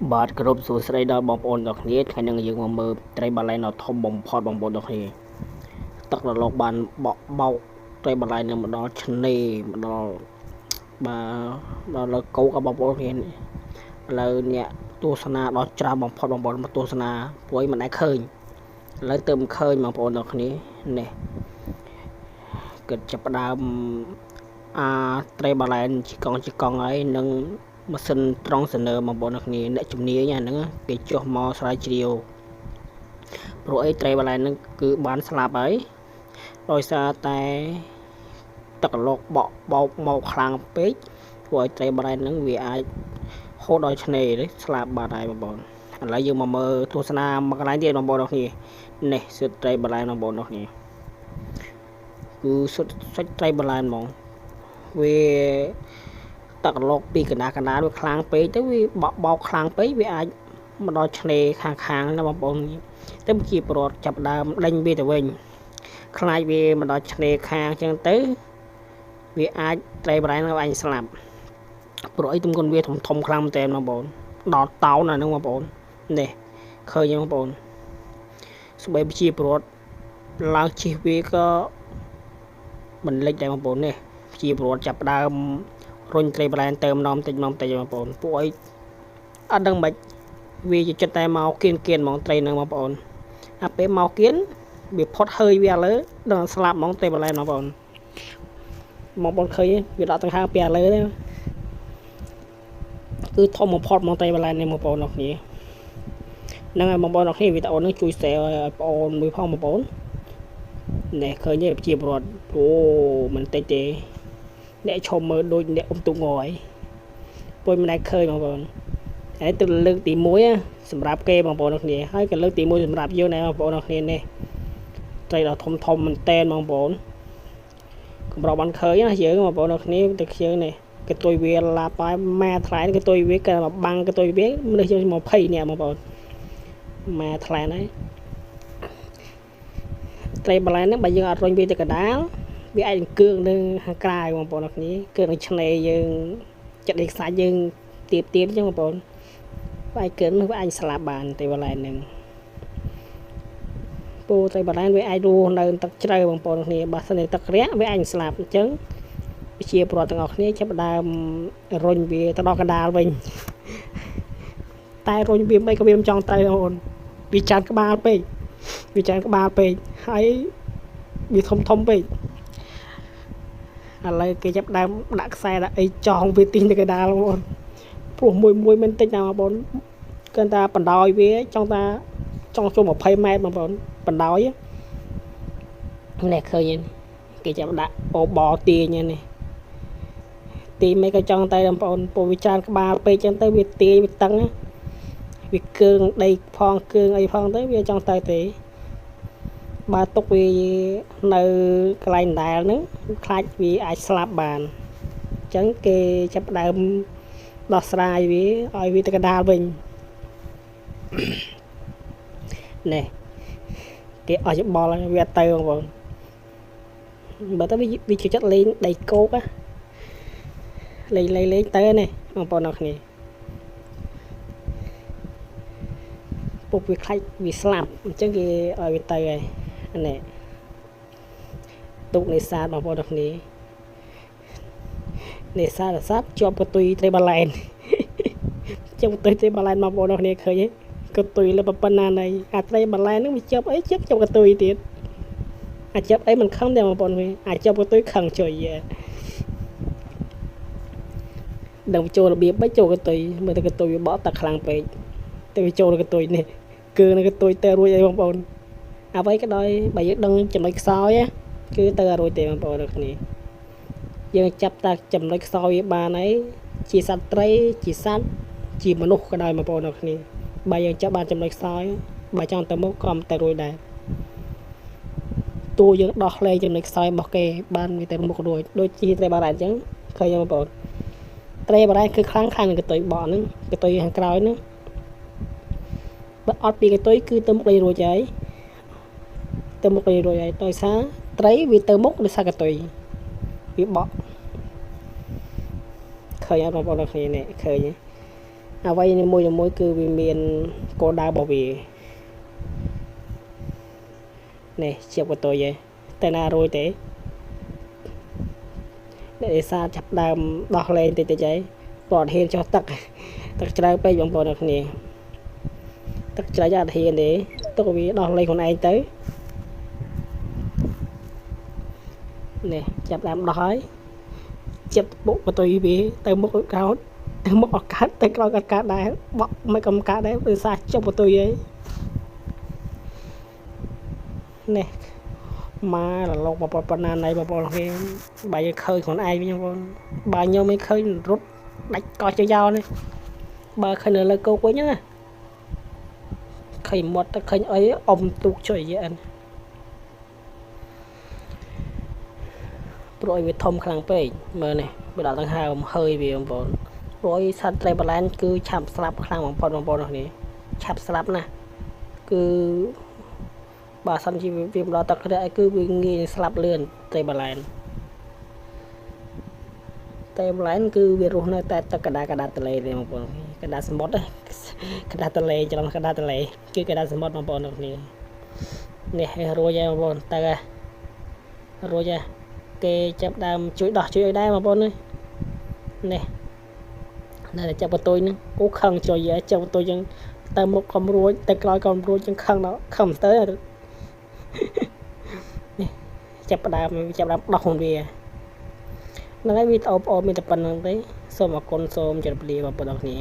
បាទគ្រប់សួស្តីដល់បងប្អូនទាំងគ្នាថ្ងៃនេះយើងមកមើលត្រីបាឡែនដ៏ធំបំផុតបងប្អូនទាំងគ្នាទឹករលកបានបក់បោកត្រីបាឡែននឹងមកដល់ឆ្នេរមកដល់ដល់លើគោកបងប្អូនគ្នាឥឡូវអ្នកទស្សនាដល់ច្រើនបំផុតបងប្អូនមកទស្សនាព្រោះមិនដែលឃើញឥឡូវទៅឃើញបងប្អូនទាំងគ្នានេះគិតចាប់ដើមត្រីបាឡែនជីកង់ហើយនឹងម៉ាស៊ីនត្រង់សនើបងប្អូនគ្នាអ្នកជំនាញហ្នឹងគេចុះមកស្រាវជ្រាវព្រោះអីត្រីបាឡែនហ្នឹងគឺបានស្លាប់ហើយដោយសារតែទឹកកឡុកបក់បោកមកខ្លាំងពេកធ្វើឲ្យត្រីបាឡែនហ្នឹងវាអាចហូរដល់ឆ្នេរទេស្លាប់បាត់ហើយបងប្អូនឥឡូវយើងមកមើលទស្សនាមកកន្លែងទៀតបងប្អូនគ្នានេះសិតត្រីបាឡែនបងប្អូនគ្នាគឺសាច់ត្រីបាឡែនហ្មងវាទឹកកឡុកពីកណ្ដាលវាខ្លាំងពេកទៅវាបក់បោកខ្លាំងពេកវាអាចមកដល់ឆ្នេរខាងណាបងប្អូនទៅជាប្រវត្តិចាប់ដើមដេញវាទៅវិញខ្លាចវាមកដល់ឆ្នេរខាងអញ្ចឹងទៅវាអាចត្រីបាឡែនអាចស្លាប់ព្រោះអីទម្ងន់វាធំខ្លាំងមែនតើបងប្អូនដល់តោនអាហ្នឹងបងប្អូននេះឃើញបងប្អូនស្បែកជាប្រវត្តិឡើងជិះវាក៏មិនលិចដែរបងប្អូននេះជាប្រវត្តិចាប់ដើមរុញត្រីបាឡែនទៅម្ដងតិចបងប្អូនពួកអីអត់ដឹងមិនវាជាចិត្តតែមកគៀនហ្មងត្រីហ្នឹងបងប្អូនអាពេលមកគៀនវាផុតហើយវាលើដល់ស្លាប់ហ្មងត្រីបាឡែនបងប្អូនឃើញវាដកដង្ហើមពីលើទេគឺធំបំផុតហ្មងត្រីបាឡែននេះបងប្អូនអ្នកគ្នាហ្នឹងហើយបងប្អូនអ្នកគ្នាវីដេអូនេះជួយ share ឲ្យបងប្អូនមួយផងបងប្អូននេះឃើញទេជាប្រវត្តិអូមិនតិចទេអ្នកឈប់មើលដូចអ្នកទុកងហើយពុយមិនដែលឃើញបងប្អូនហើយទៅលើកទី1សម្រាប់គេបងប្អូនគ្នាហើយក៏លើកទី1សម្រាប់យើងដែរបងប្អូនគ្នានេះត្រីដ៏ធំមែនតែនបងប្អូនកម្របានឃើញណាយើងបងប្អូនគ្នាទៅយើងនេះកតុយវាឡាប់ហើយម៉ែថ្លៃកតុយវាក៏បាំងកតុយវាមនុស្សយើង20នាក់បងប្អូនម៉ែថ្លៃហើយត្រីបាឡែនហ្នឹងបើយើងអត់រុញវាទៅកដាលវាអាចអង្គើនៅខាងក្រៅបងប្អូនគ្នាគឺនៅឆ្នេរយើងចិត្តឯខ្សាច់យើងទៀបអញ្ចឹងបងប្អូនវាអាចកើនោះវាអាចស្លាប់បានត្រីបាឡែនហ្នឹងពូត្រីបាឡែនវាអាចរស់នៅទឹកជ្រៅបងប្អូនគ្នាបើសិនជាទឹករាក់វាអាចស្លាប់អញ្ចឹងវិជាប្រវត្តិទាំងអស់គ្នាចាប់ដើមរុញវាទៅដល់កណ្ដាលវិញតែរុញវាមិនក៏វាមិនចង់ទៅបងប្អូនវាចានក្បាលពេកហើយវាធំពេកឥឡូវគេចាប់ដើមដាក់ខ្សែដាក់អីចងវាទីងទៅកណ្ដាលបងប្អូនព្រោះមួយមិនតិចណាបងប្អូនគឺថាបណ្ដោយវាចង់ចូល20ម៉ែត្របងប្អូនបណ្ដោយនេះឃើញគេចាប់ដាក់អូបទាញនេះទីមិនក៏ចង់ទៅបងប្អូនពូវាចានក្បាលពេកចឹងទៅវាទាញវាតឹងវាកើងដីផងកើងអីផងទៅវាចង់ទៅទេបើទុកវានៅកន្លែងដែលហ្នឹងខ្លាចវាអាចស្លាប់បានអញ្ចឹងគេចាប់ដើមដោះស្រាយវាឲ្យវាទៅកណ្ដាលវិញនេះគេអស់ច្បល់វាទៅបងប្អូនបើទៅវាជិះចិត្តលេងដីគោកលេងទៅនេះបងប្អូនអរគ្នាពុកវាខ្លាចវាស្លាប់អញ្ចឹងគេឲ្យវាទៅហើយនេះទុកនេសាទបងប្អូនទាំងគ្នានេសាទជាប់កតុយត្រីបាឡែនជាប់កតុយត្រីបាឡែនបងប្អូនទាំងគ្នាឃើញទេកតុយលើប៉ុណ្ណាណៃអាត្រីបាឡែនហ្នឹងវាជាប់អីជាប់កតុយទៀតអាចជាប់អីមិនខឹងទេបងប្អូនវិញអាចជាប់កតុយខឹងជួយដឹងចូលរបៀបមិនចូលកតុយមើលទៅកតុយវាបក់ទឹកខ្លាំងពេកទៅវាចូលកតុយនេះគឺនៅកតុយទៅរួចអីបងប្អូនអ្វីក៏ដោយបើយើងដឹងចំណុចខ្សោយគឺទៅរួចទេបងប្អូនទាំងគ្នាយើងចាប់តាចំណុចខ្សោយវាបានហើយជាសត្វត្រីជាសត្វជាមនុស្សក៏ដោយបងប្អូនទាំងគ្នាបើយើងចាប់បានចំណុចខ្សោយបើចង់ទៅមុខក៏ទៅរួចដែរតួយើងដោះលែងចំណុចខ្សោយរបស់គេបានវាទៅមុខរួចដូចជាត្រីបារ៉ែនអញ្ចឹងឃើញបងប្អូនត្រីបារ៉ែនគឺខ្លាំងនឹងកតុយបកហ្នឹងកតុយខាងក្រោយហ្នឹងបើអត់ពីកតុយគឺទៅមុខរួចហើយដោយសារត្រីវាទៅមុខដោយសារកតុយវាបក់ឃើញអត់បងប្អូនគ្នានេះឃើញ អ្វីនីមួយគឺវាមានគោលដៅរបស់វានេះជាបតយឯងតែណារួយទេអ្នកនេសាទចាប់ដើមដោះលែងតិចឯងបើអត់ហ៊ានចុះទឹកជ្រៅពេកបងប្អូនអ្នកគ្នាទឹកជ្រៅអត់ហ៊ានទេទុកវាដោះលែងខ្លួនឯងទៅនេះចាប់ដើមដោះហើយចិត្តបុកបតុយវាទៅមុខក្រោយទៅមុខអត់កាត់ទៅក្រោយកាត់ដែរបក់មិនកំកាត់ដែរដោយសារចុះបតុយឯងនេះមករលកមកប៉ុណ្ណាណៃបងប្អូនគេបើយើងឃើញខ្លួនឯងវិញបងប្អូនបើខ្ញុំមិនឃើញរត់ដាច់កោះចោលនេះបើឃើញនៅលើគោកវិញណាឃើញមាត់ទៅឃើញអីអុំទូកជួយយអិនព្រោះឲ្យវាធំខ្លាំងពេកមើលនេះវាដល់ទាំងហើមហើយវាបងប្អូនព្រោះសត្វត្រីបាឡែនគឺឆាប់ស្លាប់ខ្លាំងបំផុតបងប្អូននេះឆាប់ស្លាប់ណាស់គឺបើសិនជាវាមកដល់ទឹករាក់គឺវាងាយស្លាប់លឿនត្រីបាឡែនគឺវារស់នៅតែទឹកកដាទន្លេទេបងប្អូនកដាសមុទ្រកដាទន្លេច្រឡំកដាទន្លេគឺកដាសមុទ្របងប្អូននេះនេះរួចហើយបងប្អូនទៅរួចហើយគេចាប់ដើមជួយដោះជួយឲ្យដែរបងប្អូននេះនៅតែចាប់បតុយនេះអូខឹងជួយចាប់បតុយចឹងទៅមុខខំរួចទៅក្រោយក៏រួចចឹងខឹងដល់ខំទៅនេះចាប់ដើមដោះខ្លួនវាហ្នឹងហើយវីដេអូបងប្អូនមានតែប៉ុណ្្នឹងទេសូមអរគុណសូមជម្រាបលាបងប្អូនទាំងគ្នា